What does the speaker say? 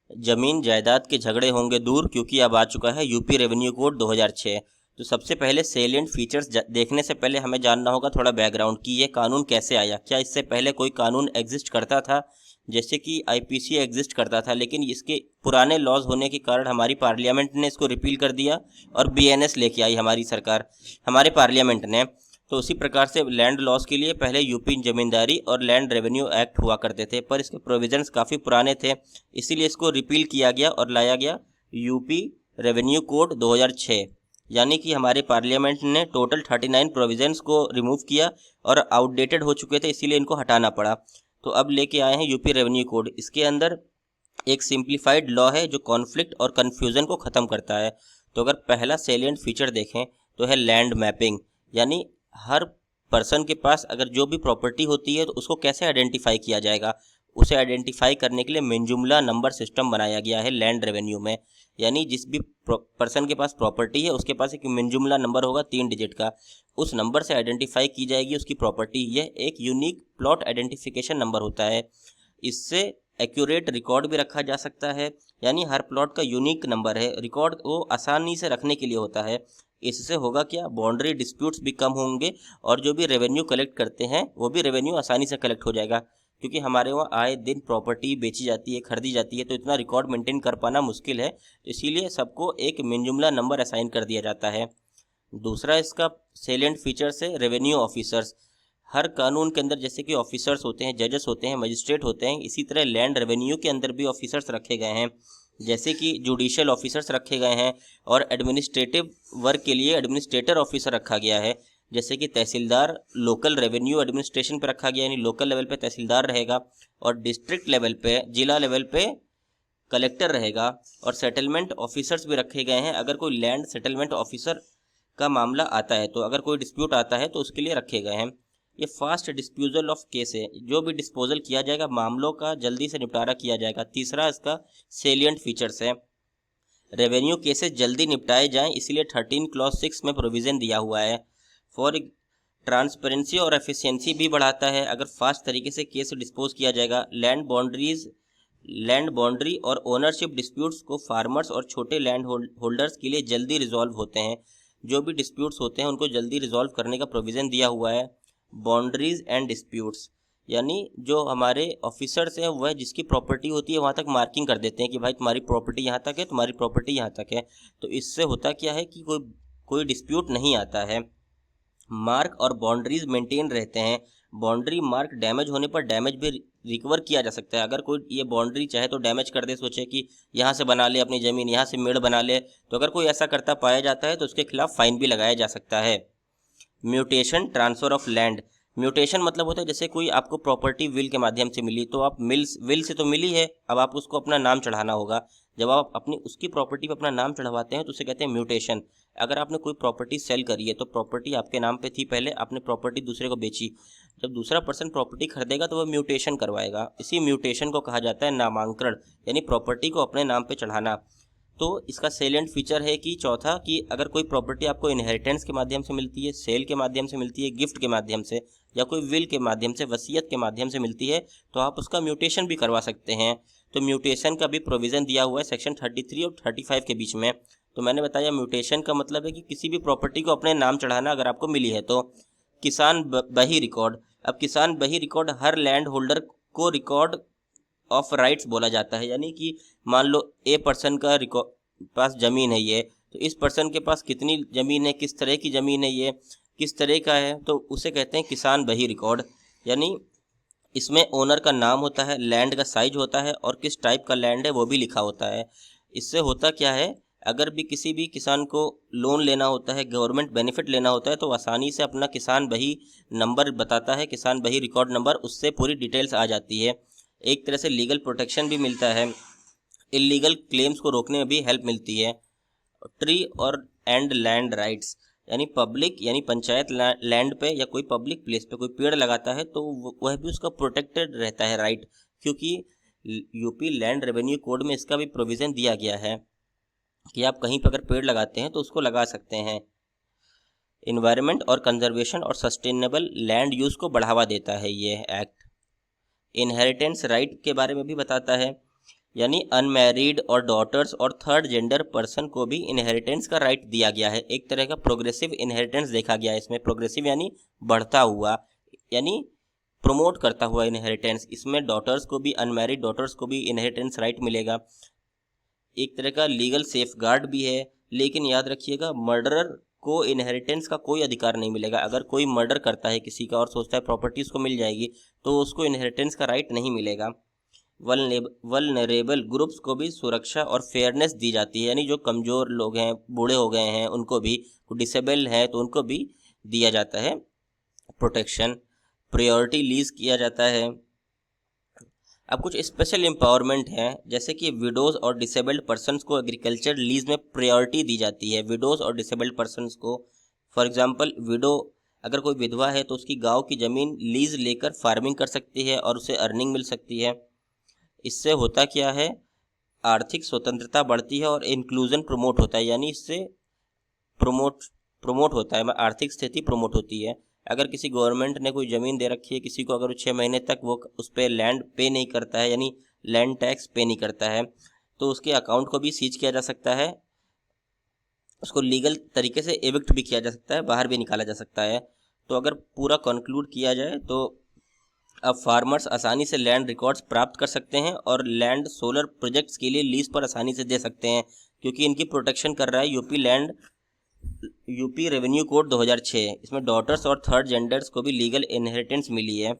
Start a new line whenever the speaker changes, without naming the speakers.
जमीन जायदाद के झगड़े होंगे दूर, क्योंकि अब आ चुका है यूपी रेवेन्यू कोड 2006। तो सबसे पहले सेलिएंट फीचर्स देखने से पहले हमें जानना होगा थोड़ा बैकग्राउंड कि ये कानून कैसे आया। क्या इससे पहले कोई कानून एग्जिस्ट करता था? जैसे कि आईपीसी एग्जिस्ट करता था, लेकिन इसके पुराने लॉज होने के कारण हमारी पार्लियामेंट ने इसको रिपील कर दिया और बीएनएस लेके आई हमारी सरकार, हमारे पार्लियामेंट ने। तो उसी प्रकार से लैंड लॉस के लिए पहले यूपी जमींदारी और लैंड रेवेन्यू एक्ट हुआ करते थे, पर इसके प्रोविजंस काफ़ी पुराने थे, इसीलिए इसको रिपील किया गया और लाया गया यूपी रेवेन्यू कोड 2006। यानी कि हमारे पार्लियामेंट ने टोटल 39 प्रोविजंस को रिमूव किया और आउटडेटेड हो चुके थे, इसीलिए इनको हटाना पड़ा। तो अब लेके आए हैं यूपी रेवेन्यू कोड। इसके अंदर एक सिंप्लीफाइड लॉ है जो कॉन्फ्लिक्ट और कन्फ्यूज़न को ख़त्म करता है। तो अगर पहला सेलिएंट फीचर देखें तो है लैंड मैपिंग, यानी हर पर्सन के पास अगर जो भी प्रॉपर्टी होती है तो उसको कैसे आइडेंटिफाई किया जाएगा, उसे आइडेंटिफाई करने के लिए मिनजुमला नंबर सिस्टम बनाया गया है लैंड रेवेन्यू में। यानी जिस भी पर्सन के पास प्रॉपर्टी है उसके पास एक मिनजुमला नंबर होगा 3 डिजिट का, उस नंबर से आइडेंटिफाई की जाएगी उसकी प्रॉपर्टी। यह एक यूनिक प्लॉट आइडेंटिफिकेशन नंबर होता है। इससे एक्यूरेट रिकॉर्ड भी रखा जा सकता है, यानी हर प्लॉट का यूनिक नंबर है, रिकॉर्ड वो आसानी से रखने के लिए होता है। इससे होगा क्या, बाउंड्री डिस्प्यूट्स भी कम होंगे और जो भी रेवेन्यू कलेक्ट करते हैं वो भी रेवेन्यू आसानी से कलेक्ट हो जाएगा, क्योंकि हमारे वहाँ आए दिन प्रॉपर्टी बेची जाती है, खरीदी जाती है, तो इतना रिकॉर्ड मेंटेन कर पाना मुश्किल है। इसीलिए सबको एक मिनजुमला नंबर असाइन कर दिया जाता है। दूसरा इसका सेलिएंट फीचर्स है रेवेन्यू ऑफिसर्स। हर कानून के अंदर जैसे कि ऑफिसर्स होते हैं, जजेस होते हैं, मजिस्ट्रेट होते हैं, इसी तरह लैंड रेवेन्यू के अंदर भी ऑफिसर्स रखे गए हैं। जैसे कि जुडिशियल ऑफिसर्स रखे गए हैं और एडमिनिस्ट्रेटिव वर्क के लिए एडमिनिस्ट्रेटर ऑफिसर रखा गया है। जैसे कि तहसीलदार लोकल रेवेन्यू एडमिनिस्ट्रेशन पर रखा गया, यानी लोकल लेवल पे तहसीलदार रहेगा और डिस्ट्रिक्ट लेवल पे, जिला लेवल पे कलेक्टर रहेगा। और सेटलमेंट ऑफिसर्स भी रखे गए हैं, अगर कोई लैंड सेटलमेंट ऑफिसर का मामला आता है तो अगर कोई डिस्प्यूट आता है तो उसके लिए रखे गए हैं। ये फास्ट डिस्पोजल ऑफ केस है, जो भी डिस्पोजल किया जाएगा मामलों का जल्दी से निपटारा किया जाएगा। तीसरा इसका सेलिएंट फीचर्स है रेवेन्यू केसेस जल्दी निपटाए जाएं, इसलिए 13 क्लॉज 6 में प्रोविज़न दिया हुआ है। फॉर ट्रांसपेरेंसी और एफिशिएंसी भी बढ़ाता है, अगर फास्ट तरीके से केस डिस्पोज किया जाएगा। लैंड बाउंड्री और ओनरशिप डिस्प्यूट्स को फार्मर्स और छोटे लैंड होल्डर्स के लिए जल्दी रिजॉल्व होते हैं। जो भी डिस्प्यूट्स होते हैं उनको जल्दी रिजॉल्व करने का प्रोविज़न दिया हुआ है। बाउंड्रीज एंड डिस्प्यूट्स, यानी जो हमारे ऑफिसर्स हैं वह जिसकी प्रॉपर्टी होती है वहाँ तक मार्किंग कर देते हैं कि भाई तुम्हारी प्रॉपर्टी यहाँ तक है, तुम्हारी प्रॉपर्टी यहाँ तक है। तो इससे होता क्या है कि कोई डिस्प्यूट नहीं आता है। मार्क और बाउंड्रीज मेंटेन रहते हैं। बाउंड्री मार्क डैमेज होने पर डैमेज भी रिकवर किया जा सकता है। अगर कोई ये बाउंड्री चाहे तो डैमेज कर दे, सोचे कि यहाँ से बना ले अपनी ज़मीन, यहाँ से मेड़ बना ले, तो अगर कोई ऐसा करता पाया जाता है तो उसके खिलाफ फाइन भी लगाया जा सकता है। Mutation transfer of land, mutation मतलब होता है जैसे कोई आपको प्रॉपर्टी विल के माध्यम से मिली, तो आप विल से तो मिली है, अब आप उसको अपना नाम चढ़ाना होगा। जब आप अपनी उसकी प्रॉपर्टी पर अपना नाम चढ़वाते हैं तो उसे कहते हैं म्यूटेशन। अगर आपने कोई प्रॉपर्टी सेल करी है तो प्रॉपर्टी आपके नाम पे थी पहले, आपने प्रॉपर्टी दूसरे को बेची, जब दूसरा पर्सन प्रॉपर्टी खरीदेगा तो वह म्यूटेशन करवाएगा। इसी म्यूटेशन को कहा जाता है नामांकरण, यानी प्रॉपर्टी को अपने नाम पे चढ़ाना। तो इसका सेलिएंट फीचर है कि चौथा कि अगर कोई प्रॉपर्टी आपको इनहेरिटेंस के माध्यम से मिलती है, सेल के माध्यम से मिलती है, गिफ्ट के माध्यम से या कोई विल के माध्यम से, वसीयत के माध्यम से मिलती है, तो आप उसका म्यूटेशन भी करवा सकते हैं। तो म्यूटेशन का भी प्रोविज़न दिया हुआ है सेक्शन 33 और 35 के बीच में। तो मैंने बताया म्यूटेशन का मतलब है कि किसी भी प्रॉपर्टी को अपने नाम चढ़ाना अगर आपको मिली है तो। किसान बही रिकॉर्ड, अब किसान बही रिकॉर्ड हर लैंड होल्डर को रिकॉर्ड ऑफ राइट्स बोला जाता है, यानी कि मान लो ए पर्सन का पास ज़मीन है ये, तो इस पर्सन के पास कितनी ज़मीन है, किस तरह की ज़मीन है, ये किस तरह का है, तो उसे कहते हैं किसान बही रिकॉर्ड। यानी इसमें ओनर का नाम होता है, लैंड का साइज होता है और किस टाइप का लैंड है वो भी लिखा होता है। इससे होता क्या है, अगर भी किसी भी किसान को लोन लेना होता है, गवर्नमेंट बेनिफिट लेना होता है, तो आसानी से अपना किसान बही नंबर बताता है, किसान बही रिकॉर्ड नंबर, उससे पूरी डिटेल्स आ जाती है। एक तरह से लीगल प्रोटेक्शन भी मिलता है, इलीगल क्लेम्स को रोकने में भी हेल्प मिलती है। ट्री और एंड लैंड राइट्स, यानी पब्लिक यानी पंचायत लैंड पे या कोई पब्लिक प्लेस पे कोई पेड़ लगाता है तो वह भी उसका प्रोटेक्टेड रहता है राइट, क्योंकि यूपी लैंड रेवेन्यू कोड में इसका भी प्रोविज़न दिया गया है कि आप कहीं पर अगर पेड़ लगाते हैं तो उसको लगा सकते हैं। इन्वायरमेंट और कंजर्वेशन और सस्टेनेबल लैंड यूज़ को बढ़ावा देता है ये एक्ट। इनहेरिटेंस राइट के बारे में भी बताता है यानी अनमैरिड और डॉटर्स और थर्ड जेंडर पर्सन को भी इनहेरिटेंस का राइट दिया गया है। एक तरह का प्रोग्रेसिव इनहेरिटेंस देखा गया है इसमें। प्रोग्रेसिव यानी बढ़ता हुआ, यानी प्रमोट करता हुआ इनहेरिटेंस। इसमें डॉटर्स को भी, अनमैरिड डॉटर्स को भी इनहेरिटेंस राइट मिलेगा। एक तरह का लीगल सेफगार्ड भी है। लेकिन याद रखिएगा, मर्डरर को इनहेरिटेंस का कोई अधिकार नहीं मिलेगा। अगर कोई मर्डर करता है किसी का और सोचता है प्रॉपर्टी उसको मिल जाएगी, तो उसको इनहेरिटेंस का राइट नहीं मिलेगा। वल्नरेबल ग्रुप्स को भी सुरक्षा और फेयरनेस दी जाती है, यानी जो कमज़ोर लोग हैं, बूढ़े हो गए हैं, उनको भी, डिसेबल है तो उनको भी दिया जाता है प्रोटेक्शन। प्रायोरिटी लीज किया जाता है। अब कुछ स्पेशल एम्पावरमेंट हैं, जैसे कि विडोज़ और डिसेबल्ड पर्सन्स को एग्रीकल्चर लीज में प्रायोरिटी दी जाती है। विडोज़ और डिसेबल्ड पर्सन्स को, फॉर एग्जांपल विडो, अगर कोई विधवा है तो उसकी गांव की ज़मीन लीज लेकर फार्मिंग कर सकती है और उसे अर्निंग मिल सकती है। इससे होता क्या है, आर्थिक स्वतंत्रता बढ़ती है और इंक्लूजन प्रमोट होता है, यानी इससे प्रमोट होता है, आर्थिक स्थिति प्रमोट होती है। अगर किसी गवर्नमेंट ने कोई ज़मीन दे रखी है किसी को, अगर 6 महीने तक वो उस पर लैंड पे नहीं करता है, यानी लैंड टैक्स पे नहीं करता है, तो उसके अकाउंट को भी सीज किया जा सकता है। उसको लीगल तरीके से एविक्ट भी किया जा सकता है, बाहर भी निकाला जा सकता है। तो अगर पूरा कंक्लूड किया जाए तो अब फार्मर्स आसानी से लैंड रिकॉर्ड्स प्राप्त कर सकते हैं और लैंड सोलर प्रोजेक्ट्स के लिए लीज पर आसानी से दे सकते हैं, क्योंकि इनकी प्रोटेक्शन कर रहा है यूपी रेवेन्यू कोड 2006। इसमें डॉटर्स और थर्ड जेंडर्स को भी लीगल इनहेरिटेंस मिली है।